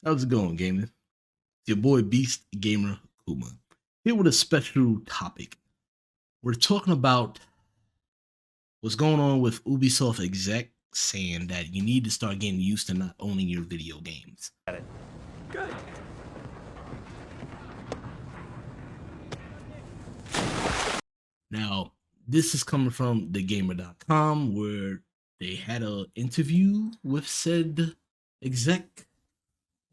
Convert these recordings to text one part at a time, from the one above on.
How's it going, gaming? It's your boy Beast Gamer Kuma. Here with a special topic. We're talking about what's going on with Ubisoft Exec saying that you need to start getting used to not owning your video games. Got it. Good. Now, this is coming from thegamer.com where they had an interview with said exec,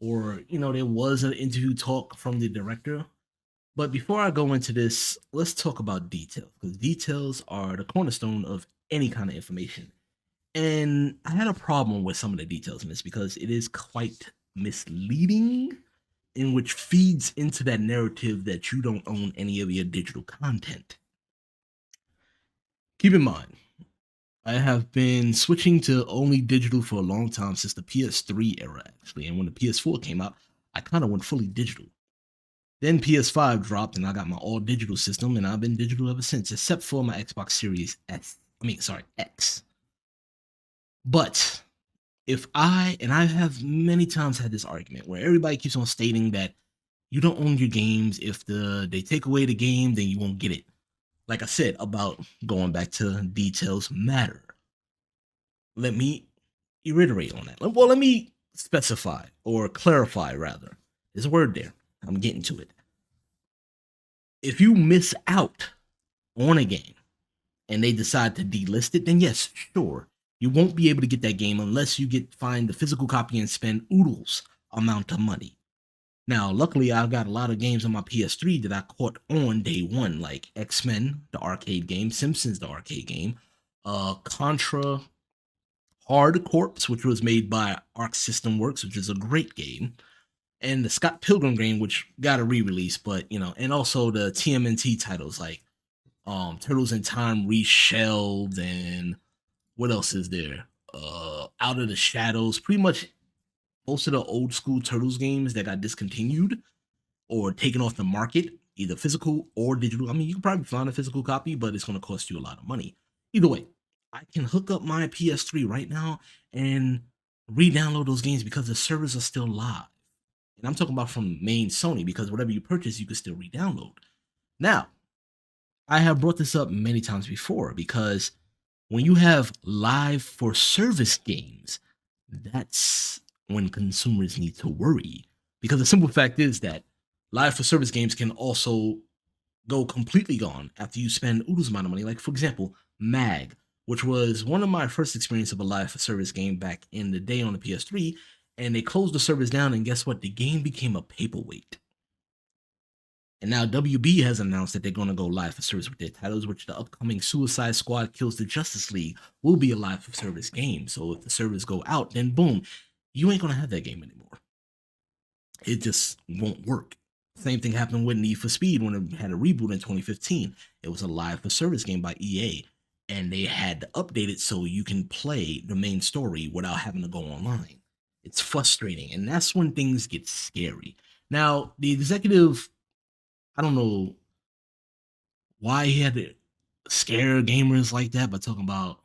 or there was an interview talk from the director. But before I go into this, let's talk about details, because details are the cornerstone of any kind of information. And I had a problem with some of the details in this because it is quite misleading, in which feeds into that narrative that you don't own any of your digital content. Keep in mind, I have been switching to only digital for a long time, since the PS3 era, actually. And when the PS4 came out, I kind of went fully digital. Then PS5 dropped and I got my all digital system, and I've been digital ever since, except for my Xbox Series X. But I have many times had this argument where everybody keeps on stating that you don't own your games. If they take away the game, then you won't get it. Like I said about going back to details matter. Let me reiterate on that. Well, let me specify or clarify, rather. There's a word there. I'm getting to it. If you miss out on a game and they decide to delist it, then yes, sure, you won't be able to get that game unless you find the physical copy and spend oodles amount of money. Now, luckily, I've got a lot of games on my PS3 that I caught on day one, like X-Men, the arcade game, Simpsons, the arcade game, Contra Hard Corps, which was made by Arc System Works, which is a great game, and the Scott Pilgrim game, which got a re-release, but and also the TMNT titles like Turtles in Time Reshelled, and what else is there? Out of the Shadows. Pretty much most of the old school Turtles games that got discontinued or taken off the market, either physical or digital. I mean, you can probably find a physical copy, but it's going to cost you a lot of money. Either way, I can hook up my PS3 right now and re-download those games because the servers are still live. And I'm talking about from main Sony, because whatever you purchase, you can still re-download. Now, I have brought this up many times before, because when you have live for service games, that's when consumers need to worry. Because the simple fact is that live for service games can also go completely gone after you spend oodles amount of money. Like, for example, MAG, which was one of my first experience of a live for service game back in the day on the PS3, and they closed the servers down, and guess what? The game became a paperweight. And now WB has announced that they're going to go live for service with their titles, which the upcoming Suicide Squad Kills the Justice League will be a live for service game. So if the servers go out, then boom, you ain't going to have that game anymore. It just won't work. Same thing happened with Need for Speed when it had a reboot in 2015. It was a live for service game by EA, and they had to update it so you can play the main story without having to go online. It's frustrating, and that's when things get scary. Now, the executive, I don't know why he had to scare gamers like that by talking about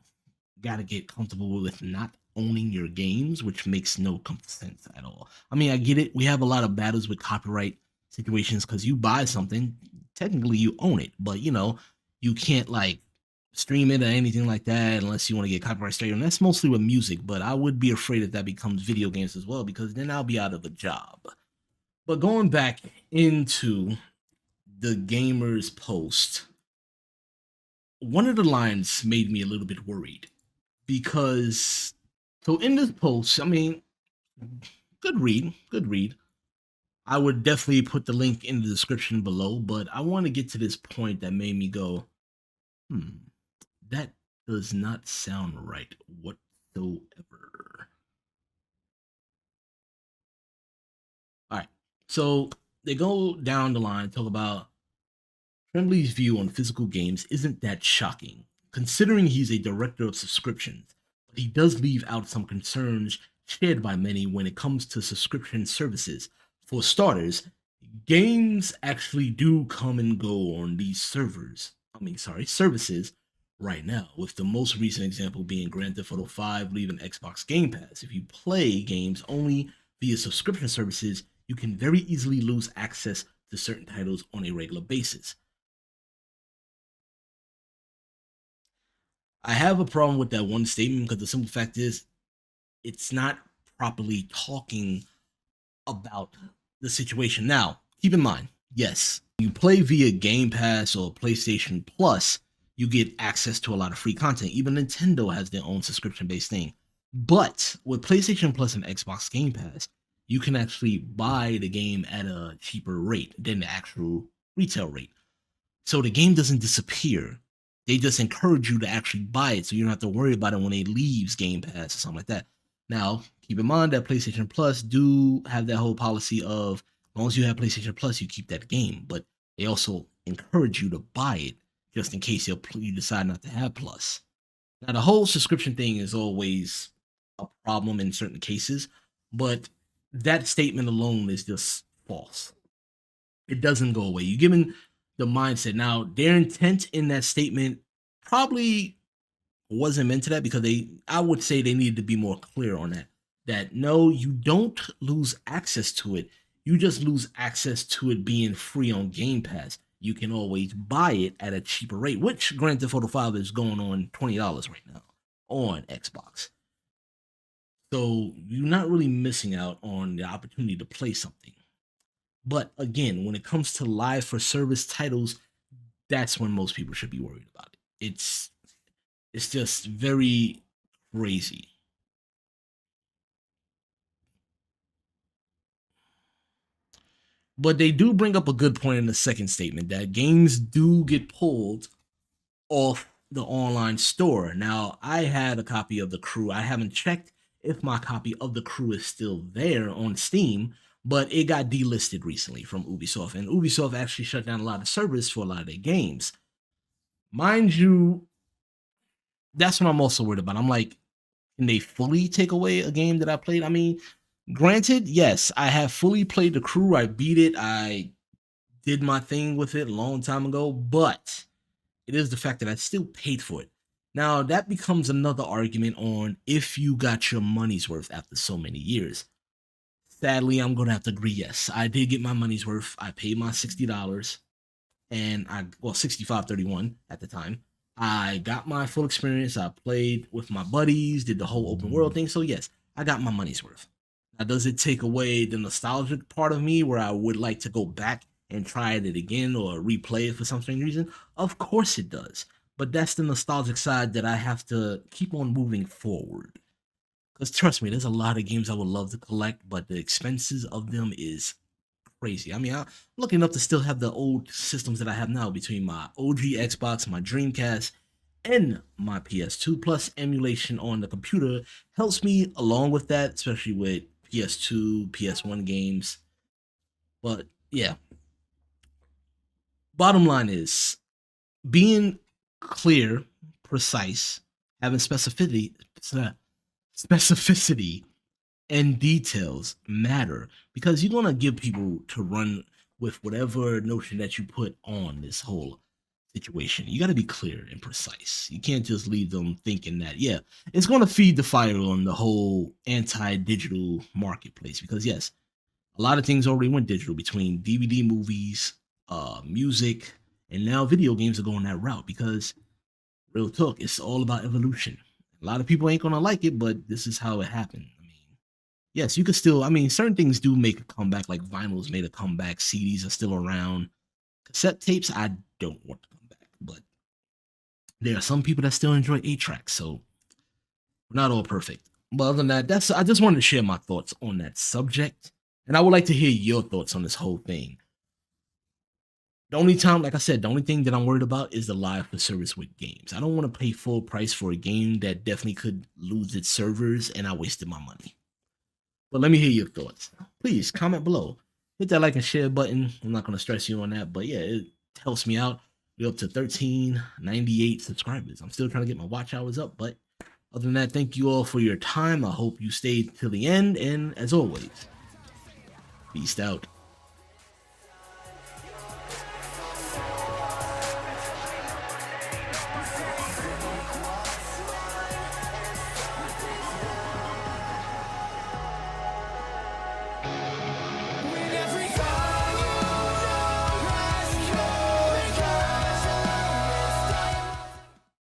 got to get comfortable with not owning your games, which makes no sense at all. I mean, I get it. We have a lot of battles with copyright situations because you buy something, technically you own it, but you can't like stream it or anything like that unless you want to get copyright straight. And that's mostly with music, but I would be afraid if that becomes video games as well, because then I'll be out of a job. But going back into the gamer's post, one of the lines made me a little bit worried, because so in this post, I mean, good read. I would definitely put the link in the description below, but I want to get to this point that made me go, that does not sound right whatsoever. All right, so they go down the line, talk about Tremblay's view on physical games isn't that shocking, considering he's a director of subscriptions, but he does leave out some concerns shared by many when it comes to subscription services. For starters, games actually do come and go on these services right now, with the most recent example being Grand Theft Auto 5 leaving Xbox Game Pass. If you play games only via subscription services, you can very easily lose access to certain titles on a regular basis. I have a problem with that one statement because the simple fact is it's not properly talking about the situation. Now, keep in mind, yes, you play via Game Pass or PlayStation Plus, you get access to a lot of free content. Even Nintendo has their own subscription-based thing. But with PlayStation Plus and Xbox Game Pass, you can actually buy the game at a cheaper rate than the actual retail rate. So the game doesn't disappear. They just encourage you to actually buy it so you don't have to worry about it when it leaves Game Pass or something like that. Now, keep in mind that PlayStation Plus do have that whole policy of as long as you have PlayStation Plus, you keep that game, but they also encourage you to buy it just in case you decide not to have Plus. Now, the whole subscription thing is always a problem in certain cases, but that statement alone is just false. It doesn't go away. You're given the mindset. Now, their intent in that statement probably wasn't meant to that because I would say they needed to be more clear on that. That no, you don't lose access to it. You just lose access to it being free on Game Pass. You can always buy it at a cheaper rate, which Grand Theft Auto 5 is going on $20 right now on Xbox. So you're not really missing out on the opportunity to play something. But again, when it comes to live for service titles, that's when most people should be worried about it. It's just very crazy. But they do bring up a good point in the second statement that games do get pulled off the online store. Now, I had a copy of The Crew. I haven't checked if my copy of The Crew is still there on Steam, but it got delisted recently from Ubisoft. And Ubisoft actually shut down a lot of servers for a lot of their games. Mind you, that's what I'm also worried about. I'm like, can they fully take away a game that I played? I mean, granted, yes, I have fully played The Crew. I beat it. I did my thing with it a long time ago, but it is the fact that I still paid for it. Now, that becomes another argument on if you got your money's worth after so many years. Sadly, I'm going to have to agree, yes, I did get my money's worth. I paid my $60 and well, 65.31 at the time. I got my full experience. I played with my buddies, did the whole open world thing. So yes, I got my money's worth. Now, does it take away the nostalgic part of me where I would like to go back and try it again or replay it for some strange reason? Of course it does. But that's the nostalgic side that I have to keep on moving forward. Because trust me, there's a lot of games I would love to collect, but the expenses of them is crazy. I mean, I'm lucky enough to still have the old systems that I have now between my OG Xbox, my Dreamcast, and my PS2. Plus, emulation on the computer helps me along with that, especially with PS2, PS1 games. But yeah, bottom line is being clear, precise, having specificity and details matter because you're going to give people to run with whatever notion that you put on this whole situation. You got to be clear and precise. You can't just leave them thinking that, yeah, it's going to feed the fire on the whole anti-digital marketplace because, yes, a lot of things already went digital between DVD movies, music, and now video games are going that route because real talk, it's all about evolution. A lot of people ain't going to like it, but this is how it happened. Yes, you could still. I mean, certain things do make a comeback, like vinyls made a comeback. CDs are still around. Cassette tapes, I don't want to come back, but there are some people that still enjoy 8 tracks, so we're not all perfect. But other than that, I just wanted to share my thoughts on that subject, and I would like to hear your thoughts on this whole thing. The only time, like I said, the only thing that I'm worried about is the live for service with games. I don't want to pay full price for a game that definitely could lose its servers, and I wasted my money. But let me hear your thoughts. Please comment below. Hit that like and share button. I'm not going to stress you on that, but yeah, it helps me out. We're up to 1398 subscribers. I'm still trying to get my watch hours up, but other than that, thank you all for your time. I hope you stayed till the end, and as always, peace out.